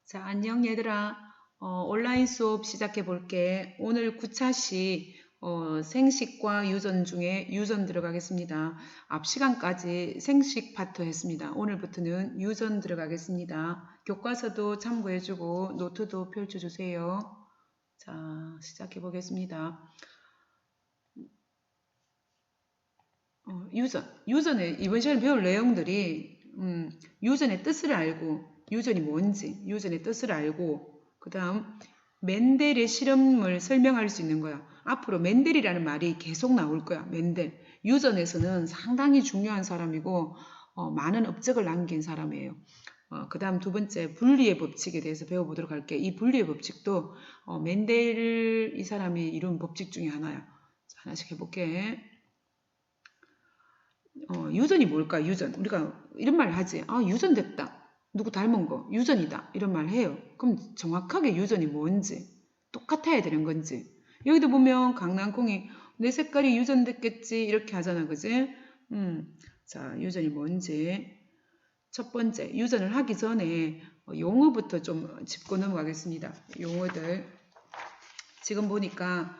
자, 안녕 얘들아. 온라인 수업 시작해 볼게. 오늘 9차시 생식과 유전 중에 유전 들어가겠습니다. 앞 시간까지 생식 파트 했습니다. 오늘부터는 유전 들어가겠습니다. 교과서도 참고해주고 노트도 펼쳐주세요. 자, 시작해 보겠습니다. 유전에 이번 시간에 배울 내용들이 유전의 뜻을 알고 유전이 뭔지 유전의 뜻을 알고 그 다음 멘델의 실험을 설명할 수 있는 거야. 앞으로 멘델이라는 말이 계속 나올 거야. 멘델. 유전에서는 상당히 중요한 사람이고 많은 업적을 남긴 사람이에요. 그 다음 두 번째 분리의 법칙에 대해서 배워보도록 할게. 이 분리의 법칙도 멘델 이 사람이 이룬 법칙 중에 하나야. 자, 하나씩 해볼게. 유전이 뭘까? 유전. 우리가 이런 말 하지. 유전 됐다. 누구 닮은 거. 유전이다. 이런 말 해요. 그럼 정확하게 유전이 뭔지 똑같아야 되는 건지. 여기도 보면 강낭콩이 내 색깔이 유전됐겠지 이렇게 하잖아. 그지? 자, 유전이 뭔지. 첫 번째, 유전을 하기 전에 용어부터 좀 짚고 넘어가겠습니다. 용어들. 지금 보니까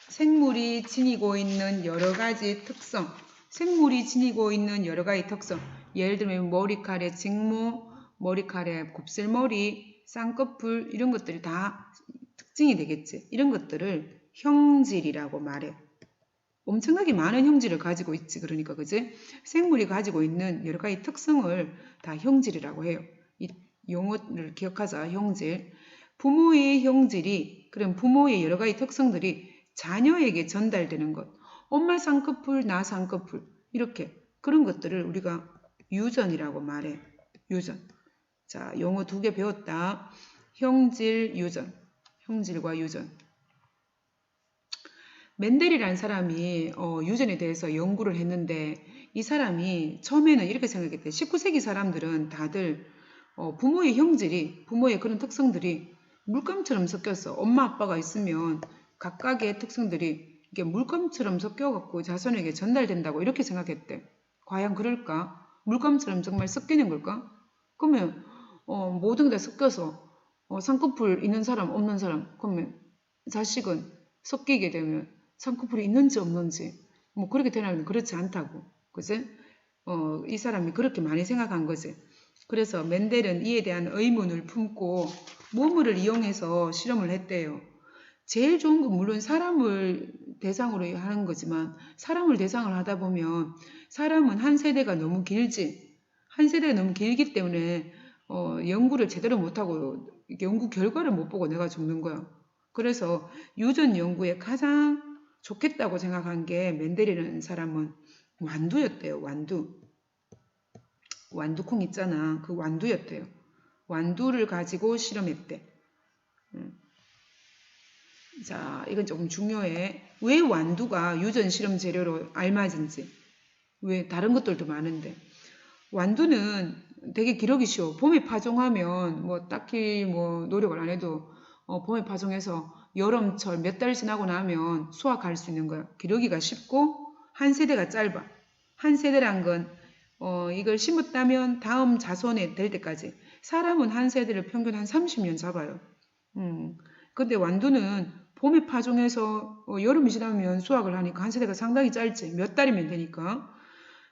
생물이 지니고 있는 여러 가지 특성. 생물이 지니고 있는 여러 가지 특성. 예를 들면 머리카락 직모, 머리카락 곱슬머리, 쌍꺼풀 이런 것들이 다 특징이 되겠지. 이런 것들을 형질이라고 말해. 엄청나게 많은 형질을 가지고 있지. 그러니까 그지? 생물이 가지고 있는 여러 가지 특성을 다 형질이라고 해요. 이 용어를 기억하자. 형질. 부모의 형질이 그럼 부모의 여러 가지 특성들이 자녀에게 전달되는 것. 엄마 쌍꺼풀, 나 쌍꺼풀 이렇게 그런 것들을 우리가 유전이라고 말해. 유전. 자, 용어 2개 배웠다. 형질, 유전. 형질과 유전. 멘델이라는 사람이 유전에 대해서 연구를 했는데 이 사람이 처음에는 이렇게 생각했대. 19세기 사람들은 다들 부모의 형질이 부모의 그런 특성들이 물감처럼 섞였어. 엄마 아빠가 있으면 각각의 특성들이 이게 물감처럼 섞여갖고 자손에게 전달된다고 이렇게 생각했대. 과연 그럴까? 물감처럼 정말 섞이는 걸까? 그러면 모든 게 다 섞여서 쌍꺼풀 있는 사람 없는 사람 그러면 자식은 섞이게 되면 쌍꺼풀이 있는지 없는지 뭐 그렇게 되나면 그렇지 않다고. 그지? 이 사람이 그렇게 많이 생각한 거지. 그래서 멘델은 이에 대한 의문을 품고 모물을 이용해서 실험을 했대요. 제일 좋은 건 물론 사람을 대상으로 하는 거지만 사람을 대상으로 하다 보면 사람은 한 세대가 너무 길지. 한 세대가 너무 길기 때문에 연구를 제대로 못하고 연구 결과를 못 보고 내가 죽는 거야. 그래서 유전 연구에 가장 좋겠다고 생각한 게 멘델이라는 사람은 완두였대요. 완두. 완두콩 있잖아. 그 완두였대요. 완두를 가지고 실험했대. 자, 이건 조금 중요해. 왜 완두가 유전 실험 재료로 알맞은지. 왜 다른 것들도 많은데. 완두는 되게 기르기 쉬워. 봄에 파종하면 뭐 딱히 뭐 노력을 안 해도 봄에 파종해서 여름철 몇 달 지나고 나면 수확할 수 있는 거야. 기르기가 쉽고 한 세대가 짧아. 한 세대란 건 이걸 심었다면 다음 자손에 될 때까지 사람은 한 세대를 평균 한 30년 잡아요. 근데 완두는 봄에 파종해서 여름이 지나면 수확을 하니까 한 세대가 상당히 짧지. 몇 달이면 되니까.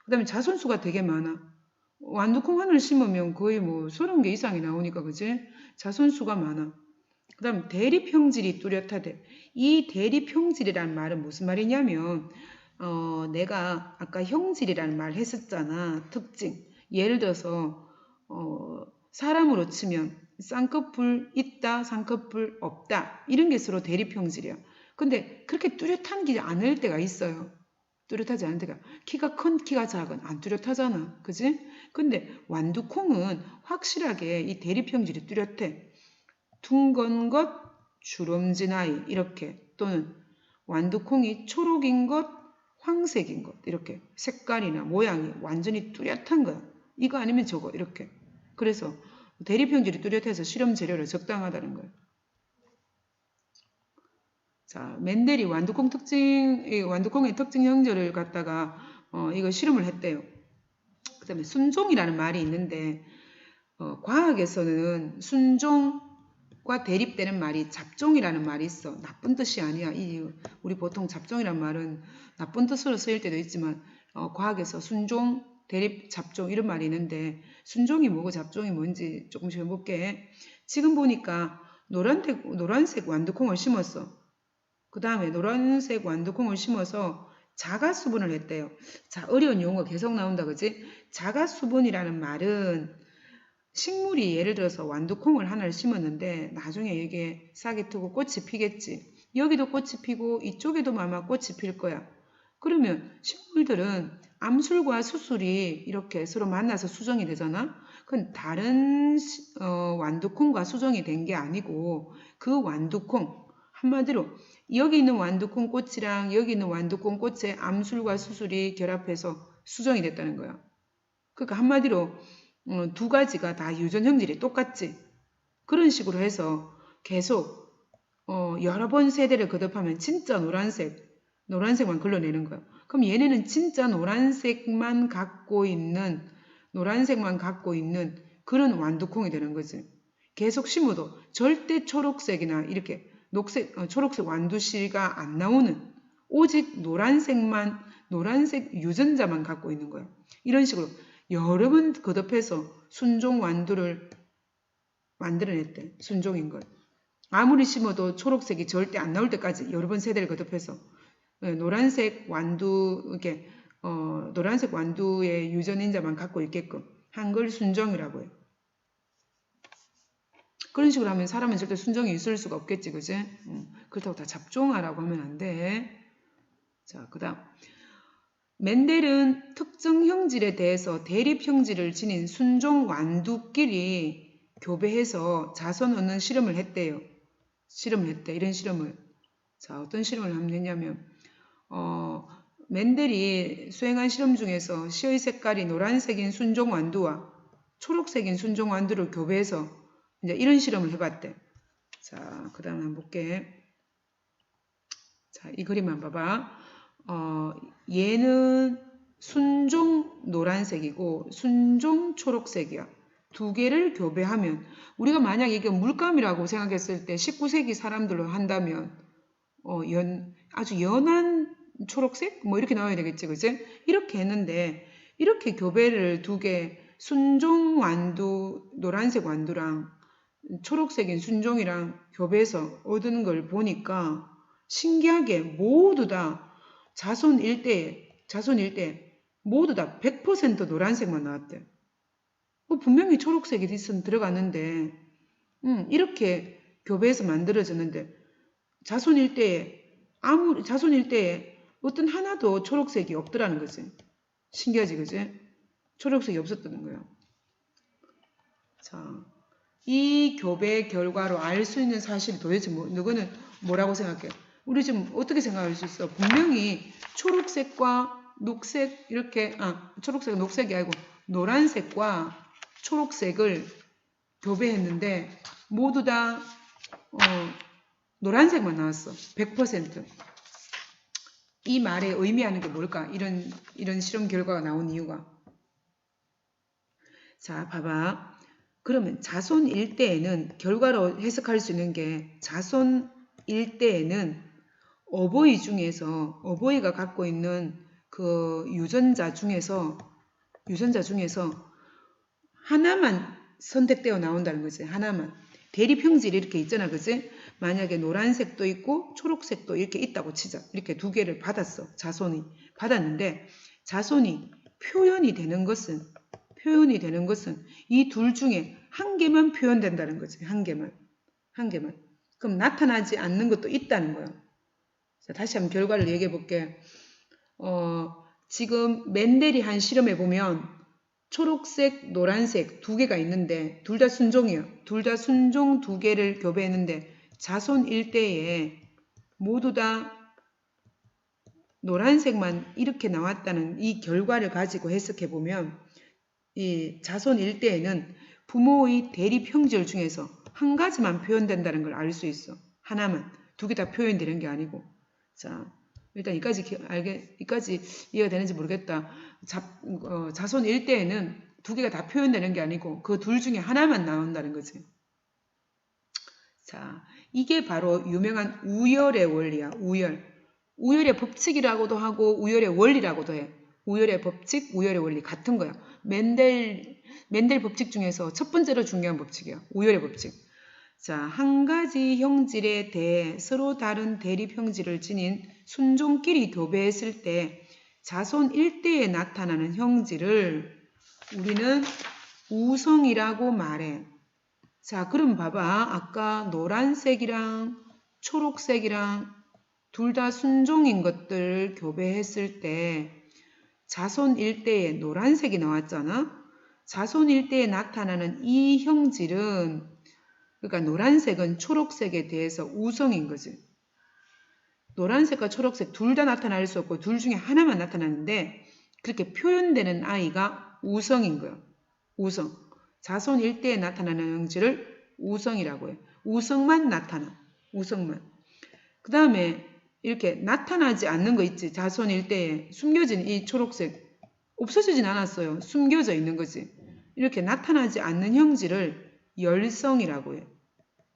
그 다음에 자손수가 되게 많아. 완두콩 하나를 심으면 거의 뭐 30개 이상이 나오니까 그지? 자손수가 많아. 그 다음 대립형질이 뚜렷하대. 이 대립형질이라는 말은 무슨 말이냐면 내가 아까 형질이라는 말 했었잖아. 특징. 예를 들어서 사람으로 치면 쌍꺼풀 있다, 쌍꺼풀 없다 이런 게 서로 대립형질이야. 근데 그렇게 뚜렷한 게 않을 때가 있어요. 뚜렷하지 않은 데가 키가 큰 키가 작은 안 뚜렷하잖아. 그지? 근데 완두콩은 확실하게 이 대립형질이 뚜렷해. 둥근 것, 주름진 아이 이렇게 또는 완두콩이 초록인 것, 황색인 것 이렇게 색깔이나 모양이 완전히 뚜렷한 거야. 이거 아니면 저거 이렇게. 그래서 대립형질이 뚜렷해서 실험 재료로 적당하다는 거예요. 자, 멘델이 완두콩의 특징 형질을 갖다가 이거 실험을 했대요. 그 다음에 순종이라는 말이 있는데 과학에서는 순종과 대립되는 말이 잡종이라는 말이 있어. 나쁜 뜻이 아니야. 우리 보통 잡종이란 말은 나쁜 뜻으로 쓰일 때도 있지만 과학에서 순종, 대립, 잡종 이런 말이 있는데 순종이 뭐고 잡종이 뭔지 조금씩 해볼게. 지금 보니까 노란색 완두콩을 심었어. 그 다음에 노란색 완두콩을 심어서 자가수분을 했대요. 자, 어려운 용어 계속 나온다, 그지? 자가수분이라는 말은 식물이 예를 들어서 완두콩을 하나를 심었는데 나중에 이게 싹이 트고 꽃이 피겠지. 여기도 꽃이 피고 이쪽에도 아마 꽃이 필 거야. 그러면 식물들은 암술과 수술이 이렇게 서로 만나서 수정이 되잖아. 그건 다른 완두콩과 수정이 된 게 아니고 그 완두콩 한마디로 여기 있는 완두콩 꽃이랑 여기 있는 완두콩 꽃의 암술과 수술이 결합해서 수정이 됐다는 거야. 그러니까 한마디로 두 가지가 다 유전 형질이 똑같지. 그런 식으로 해서 계속 여러 번 세대를 거듭하면 진짜 노란색만 걸러내는 거야. 그럼 얘네는 진짜 노란색만 갖고 있는 그런 완두콩이 되는 거지. 계속 심어도 절대 초록색이나 이렇게 초록색 완두씨가 안 나오는 오직 노란색 유전자만 갖고 있는 거야. 이런 식으로 여러 번 거듭해서 순종 완두를 만들어냈대. 순종인 걸. 아무리 심어도 초록색이 절대 안 나올 때까지 여러 번 세대를 거듭해서 노란색 완두의 유전인자만 갖고 있게끔 한 걸 순종이라고 해요. 그런 식으로 하면 사람은 절대 순종이 있을 수가 없겠지, 그지? 그렇다고 다 잡종하라고 하면 안 돼. 자, 그 다음. 멘델은 특정 형질에 대해서 대립 형질을 지닌 순종 완두끼리 교배해서 자손 얻는 실험을 했대요. 이런 실험을. 자, 어떤 실험을 했냐면, 멘델이 수행한 실험 중에서 씨의 색깔이 노란색인 순종 완두와 초록색인 순종 완두를 교배해서 이제 이런 실험을 해봤대. 자, 그 다음 한번 볼게. 자, 이 그림만 봐봐. 얘는 순종 노란색이고 순종 초록색이야. 두 개를 교배하면 우리가 만약 이게 물감이라고 생각했을 때 19세기 사람들로 한다면 아주 연한 초록색? 뭐 이렇게 나와야 되겠지, 그치? 이렇게 했는데 이렇게 교배를 두 개 순종 완두, 노란색 완두랑 초록색인 순종이랑 교배해서 얻은 걸 보니까 신기하게 모두 다 자손 일대에 모두 다 100% 노란색만 나왔대. 분명히 초록색이 들어갔는데 이렇게 교배해서 만들어졌는데 자손 일대에 어떤 하나도 초록색이 없더라는 거지. 신기하지, 그지? 초록색이 없었다는 거야. 자, 이 교배 결과로 알 수 있는 사실이 도대체 너는 뭐라고 생각해? 우리 지금 어떻게 생각할 수 있어? 분명히 초록색과 녹색 초록색 녹색이 아니고 노란색과 초록색을 교배했는데 모두 다 노란색만 나왔어. 100%. 이 말에 의미하는 게 뭘까? 이런 실험 결과가 나온 이유가. 자, 봐봐. 그러면 자손 일대에는 결과로 해석할 수 있는 게 자손 일대에는 어버이가 갖고 있는 그 유전자 중에서 하나만 선택되어 나온다는 거지. 하나만. 대립 형질이 이렇게 있잖아, 그지? 만약에 노란색도 있고 초록색도 이렇게 있다고 치자. 이렇게 두 개를 자손이 받았는데 자손이 표현이 되는 것은 이 둘 중에 한 개만 표현된다는 거지. 한 개만. 그럼 나타나지 않는 것도 있다는 거야. 자, 다시 한번 결과를 얘기해 볼게. 지금 멘델이 한 실험해 보면 초록색, 노란색 두 개가 있는데 둘 다 순종이야. 둘 다 순종 두 개를 교배했는데 자손 일대에 모두 다 노란색만 이렇게 나왔다는 이 결과를 가지고 해석해 보면 이 자손 일대에는 부모의 대립 형질 중에서 한 가지만 표현된다는 걸 알 수 있어. 하나만. 두 개 다 표현되는 게 아니고. 자, 일단 이까지 이해가 되는지 모르겠다. 자손 일대에는 두 개가 다 표현되는 게 아니고 그 둘 중에 하나만 나온다는 거지. 자, 이게 바로 유명한 우열의 원리야. 우열의 법칙이라고도 하고 우열의 원리라고도 해. 우열의 법칙, 우열의 원리 같은 거야. 맨델 법칙 중에서 첫 번째로 중요한 법칙이야. 우열의 법칙. 자, 한 가지 형질에 대해 서로 다른 대립 형질을 지닌 순종끼리 교배했을 때 자손 일대에 나타나는 형질을 우리는 우성이라고 말해. 자, 그럼 봐봐. 아까 노란색이랑 초록색이랑 둘 다 순종인 것들 교배했을 때 자손 일대에 노란색이 나왔잖아. 자손 일대에 나타나는 이 형질은 그러니까 노란색은 초록색에 대해서 우성인 거지. 노란색과 초록색 둘 다 나타날 수 없고 둘 중에 하나만 나타나는데 그렇게 표현되는 아이가 우성인 거야. 우성. 자손 일대에 나타나는 형질을 우성이라고 해. 우성만 나타나. 우성만. 그 다음에 이렇게 나타나지 않는 거 있지. 자손 일대에 숨겨진 이 초록색. 없어지진 않았어요. 숨겨져 있는 거지. 이렇게 나타나지 않는 형질을 열성이라고 해.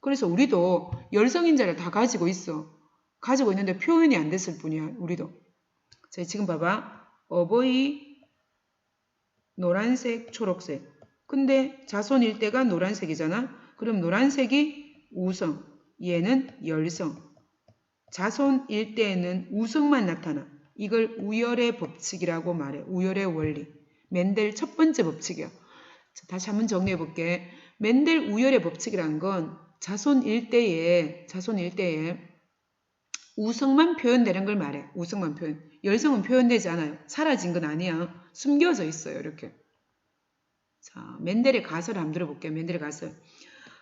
그래서 우리도 열성인자를 다 가지고 있어. 가지고 있는데 표현이 안 됐을 뿐이야. 우리도. 자, 지금 봐봐. 어버이 노란색, 초록색. 근데 자손 일대가 노란색이잖아. 그럼 노란색이 우성, 얘는 열성. 자손 일대에는 우성만 나타나. 이걸 우열의 법칙이라고 말해. 우열의 원리. 맨델 첫 번째 법칙이야. 자, 다시 한번 정리해 볼게. 맨델 우열의 법칙이란 건 자손 일대에 우성만 표현되는 걸 말해. 우성만 표현. 열성은 표현되지 않아요. 사라진 건 아니야. 숨겨져 있어요. 이렇게. 자, 맨델의 가설을 한번 들어볼게요. 맨델의 가설.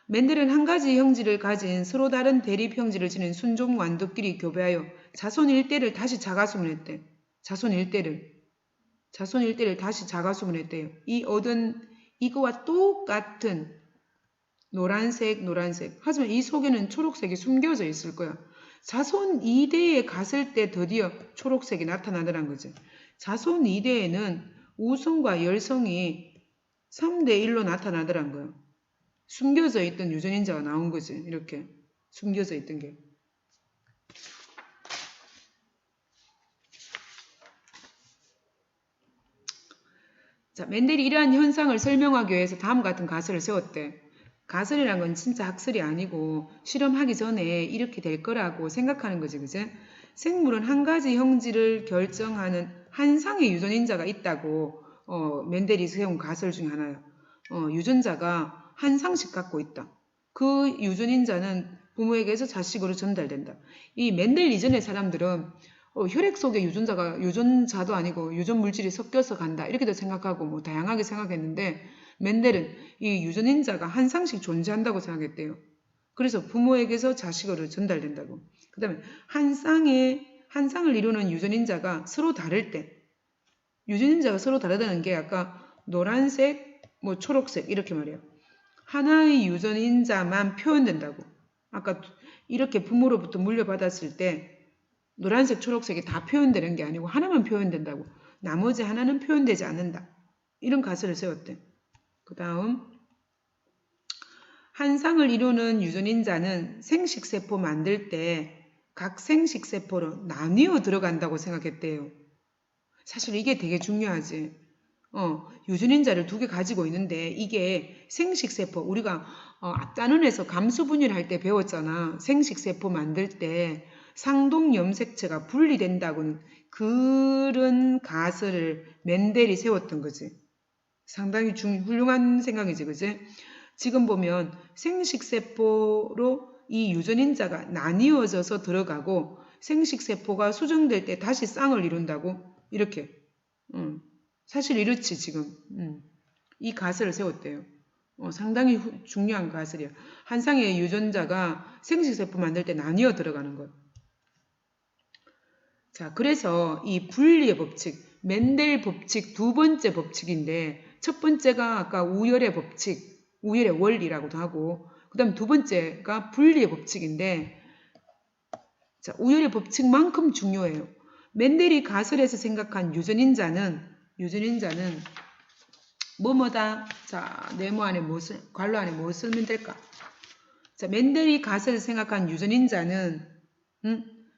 맨델은 한 가지 형질을 가진 서로 다른 대립 형질을 지닌 순종 완두끼리 교배하여 자손 일대를 다시 자가수문했대. 자손 일대를 다시 자가수문했대요. 이 얻은 이거와 똑같은 노란색. 하지만 이 속에는 초록색이 숨겨져 있을 거야. 자손 2대에 갔을 때 드디어 초록색이 나타나더란 거지. 자손 2대에는 우성과 열성이 3대1로 나타나더란 거야. 숨겨져 있던 유전인자가 나온 거지. 이렇게 숨겨져 있던 게. 자, 맨델이 이러한 현상을 설명하기 위해서 다음과 같은 가설을 세웠대. 가설이란 건 진짜 학설이 아니고 실험하기 전에 이렇게 될 거라고 생각하는 거지. 그지? 생물은 한 가지 형질을 결정하는 한 쌍의 유전인자가 있다고 맨델이 세운 가설 중에 하나예요. 유전자가 한 쌍씩 갖고 있다. 그 유전인자는 부모에게서 자식으로 전달된다. 이 맨델 이전의 사람들은 혈액 속에 유전자도 아니고 유전 물질이 섞여서 간다. 이렇게도 생각하고 뭐 다양하게 생각했는데 맨델은 이 유전인자가 한 쌍씩 존재한다고 생각했대요. 그래서 부모에게서 자식으로 전달된다고. 그 다음에 한 쌍을 이루는 유전인자가 서로 다를 때 유전인자가 서로 다르다는 게 아까 노란색, 뭐 초록색 이렇게 말해요. 하나의 유전인자만 표현된다고. 아까 이렇게 부모로부터 물려받았을 때 노란색, 초록색이 다 표현되는 게 아니고 하나만 표현된다고. 나머지 하나는 표현되지 않는다. 이런 가설을 세웠대. 그 다음 한 쌍을 이루는 유전인자는 생식세포 만들 때 각 생식세포로 나뉘어 들어간다고 생각했대요. 사실 이게 되게 중요하지. 유전인자를 두 개 가지고 있는데 이게 생식세포 우리가 앞단원에서 감수분열할 때 배웠잖아. 생식세포 만들 때 상동염색체가 분리된다고는 그런 가설을 맨델이 세웠던 거지. 상당히 훌륭한 생각이지. 그지? 지금 보면 생식세포로 이 유전인자가 나뉘어져서 들어가고 생식세포가 수정될 때 다시 쌍을 이룬다고 이렇게 사실 이렇지 지금 이 가설을 세웠대요. 상당히 중요한 가설이야. 한 쌍의 유전자가 생식세포 만들 때 나뉘어 들어가는 것. 자, 그래서 이 분리의 법칙, 맨델 법칙 두 번째 법칙인데 첫 번째가 아까 우열의 법칙, 우열의 원리라고도 하고 그 다음 두 번째가 분리의 법칙인데 자, 우열의 법칙만큼 중요해요. 맨델이 가설에서 생각한 유전인자는 뭐뭐다. 자, 네모 안에 무엇을, 괄호 안에 무엇을 쓰면 될까? 자, 멘델이 가설을 생각한 유전인자는,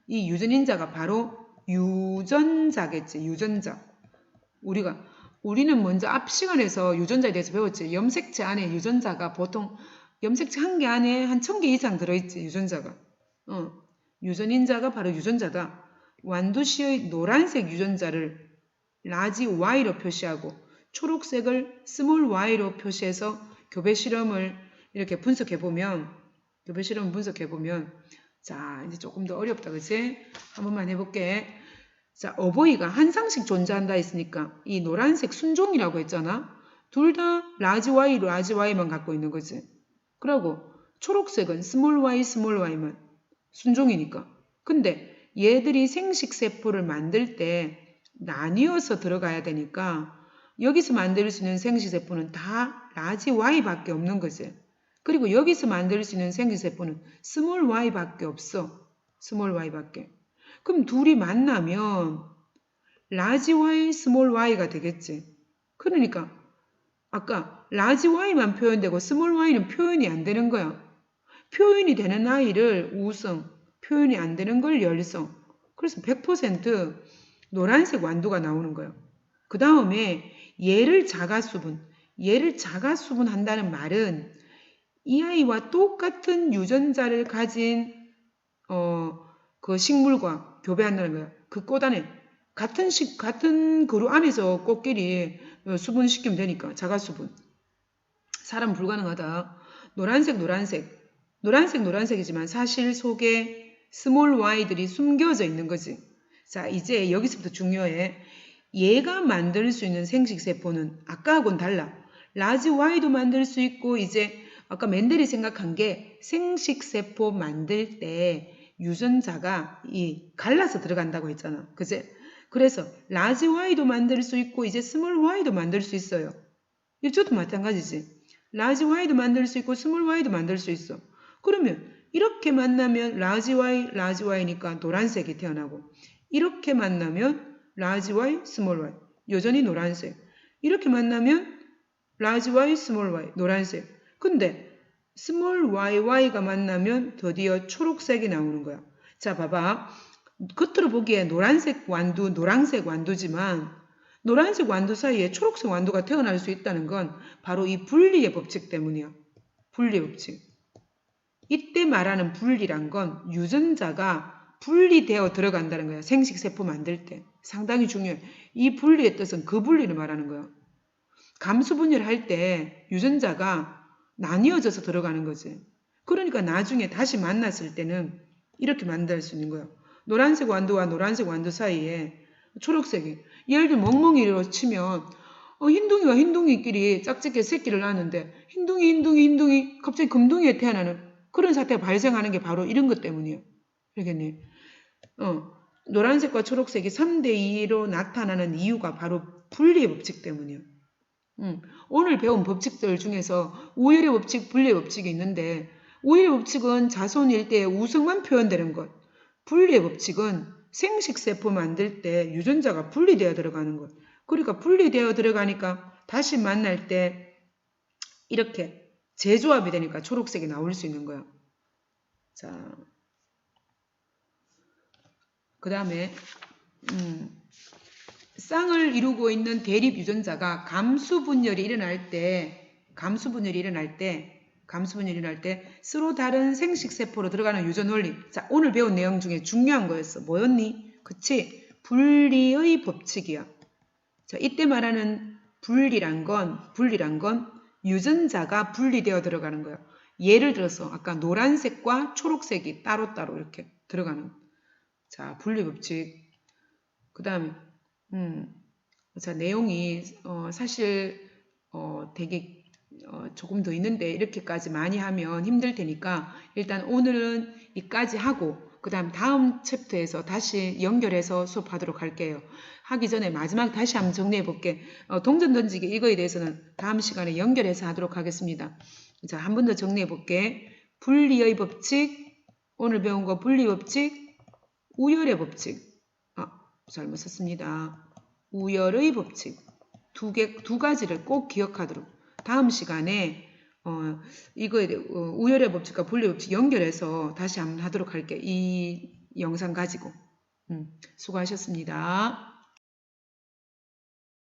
이 유전인자가 바로 유전자겠지, 유전자. 우리는 먼저 앞 시간에서 유전자에 대해서 배웠지. 염색체 안에 유전자가 보통 염색체 한 개 안에 한 1000개 이상 들어있지, 유전자가. 유전인자가 바로 유전자다. 완두씨의 노란색 유전자를 라지 Y로 표시하고 초록색을 스몰 y로 표시해서 교배 실험을 이렇게 분석해보면, 자, 이제 조금 더 어렵다, 그치? 한 번만 해볼게. 자, 어버이가 한 쌍씩 존재한다 했으니까 이 노란색 순종이라고 했잖아. 둘 다 라지 Y만 갖고 있는 거지. 그리고 초록색은 스몰 y만 순종이니까. 근데 얘들이 생식세포를 만들 때 나뉘어서 들어가야 되니까 여기서 만들 수 있는 생식세포는 다 라지 Y밖에 없는 거지. 그리고 여기서 만들 수 있는 생식세포는 스몰 y밖에 없어. 스몰 y밖에. 그럼 둘이 만나면 라지 Y, 스몰 y가 되겠지. 그러니까 아까 라지 Y만 표현되고 스몰 y는 표현이 안 되는 거야. 표현이 되는 아이를 우성, 표현이 안 되는 걸 열성. 그래서 100% 노란색 완두가 나오는 거예요. 그 다음에 얘를 자가수분 한다는 말은 이 아이와 똑같은 유전자를 가진 그 식물과 교배한다는 거예요. 그 꽃 안에 같은 그루 안에서 꽃끼리 수분시키면 되니까 자가수분. 사람 불가능하다. 노란색이지만 사실 속에 스몰 y들이 숨겨져 있는 거지. 자, 이제 여기서부터 중요해. 얘가 만들 수 있는 생식세포는 아까하고는 달라. 라지 Y도 만들 수 있고 이제 아까 멘델이 생각한 게 생식세포 만들 때 유전자가 갈라서 들어간다고 했잖아. 그치? 그래서 라지 Y도 만들 수 있고 이제 스몰 y도 만들 수 있어요. 이쪽도 마찬가지지. 라지 Y도 만들 수 있고 스몰 y도 만들 수 있어. 그러면 이렇게 만나면 라지 Y니까 노란색이 태어나고 이렇게 만나면 라지 Y, 스몰 y 여전히 노란색. 이렇게 만나면 라지 Y, 스몰 y 노란색. 근데 스몰 y가 만나면 드디어 초록색이 나오는 거야. 자, 봐봐. 겉으로 보기에 노란색 완두지만 노란색 완두 사이에 초록색 완두가 태어날 수 있다는 건 바로 이 분리의 법칙 때문이야. 분리의 법칙. 이때 말하는 분리란 건 유전자가 분리되어 들어간다는 거야. 생식세포 만들 때. 상당히 중요해. 이 분리의 뜻은 그 분리를 말하는 거야. 감수분열 할 때 유전자가 나뉘어져서 들어가는 거지. 그러니까 나중에 다시 만났을 때는 이렇게 만들 수 있는 거야. 노란색 완두와 노란색 완두 사이에 초록색이. 예를 들어 멍멍이로 치면 흰둥이와 흰둥이끼리 짝짓기 새끼를 낳았는데 흰둥이 갑자기 금둥이에 태어나는 그런 사태가 발생하는 게 바로 이런 것 때문이에요. 알겠니? 노란색과 초록색이 3대2로 나타나는 이유가 바로 분리의 법칙 때문이에요. 오늘 배운 법칙들 중에서 우열의 법칙, 분리의 법칙이 있는데 우열의 법칙은 자손 일대의 우성만 표현되는 것. 분리의 법칙은 생식세포 만들 때 유전자가 분리되어 들어가는 것. 그러니까 분리되어 들어가니까 다시 만날 때 이렇게 재조합이 되니까 초록색이 나올 수 있는 거야. 자, 그 다음에 쌍을 이루고 있는 대립 유전자가 감수분열이 일어날 때 서로 다른 생식세포로 들어가는 유전 원리. 자, 오늘 배운 내용 중에 중요한 거였어. 뭐였니? 그치? 분리의 법칙이야. 자, 이때 말하는 분리란 건 유전자가 분리되어 들어가는 거야. 예를 들어서 아까 노란색과 초록색이 따로따로 이렇게 들어가는. 자, 분리 법칙. 그 다음에 자, 내용이 사실 되게 조금 더 있는데 이렇게까지 많이 하면 힘들 테니까 일단 오늘은 이까지 하고 그 다음 챕터에서 다시 연결해서 수업하도록 할게요. 하기 전에 마지막 다시 한번 정리해 볼게. 동전 던지기 이거에 대해서는 다음 시간에 연결해서 하도록 하겠습니다. 자, 한 번 더 정리해 볼게. 분리의 법칙, 오늘 배운 거 분리 법칙, 우열의 법칙. 잘못 썼습니다. 우열의 법칙. 두 가지를 꼭 기억하도록. 다음 시간에 이거에 대해 우열의 법칙과 분리의 법칙 연결해서 다시 한번 하도록 할게요. 이 영상 가지고. 수고하셨습니다.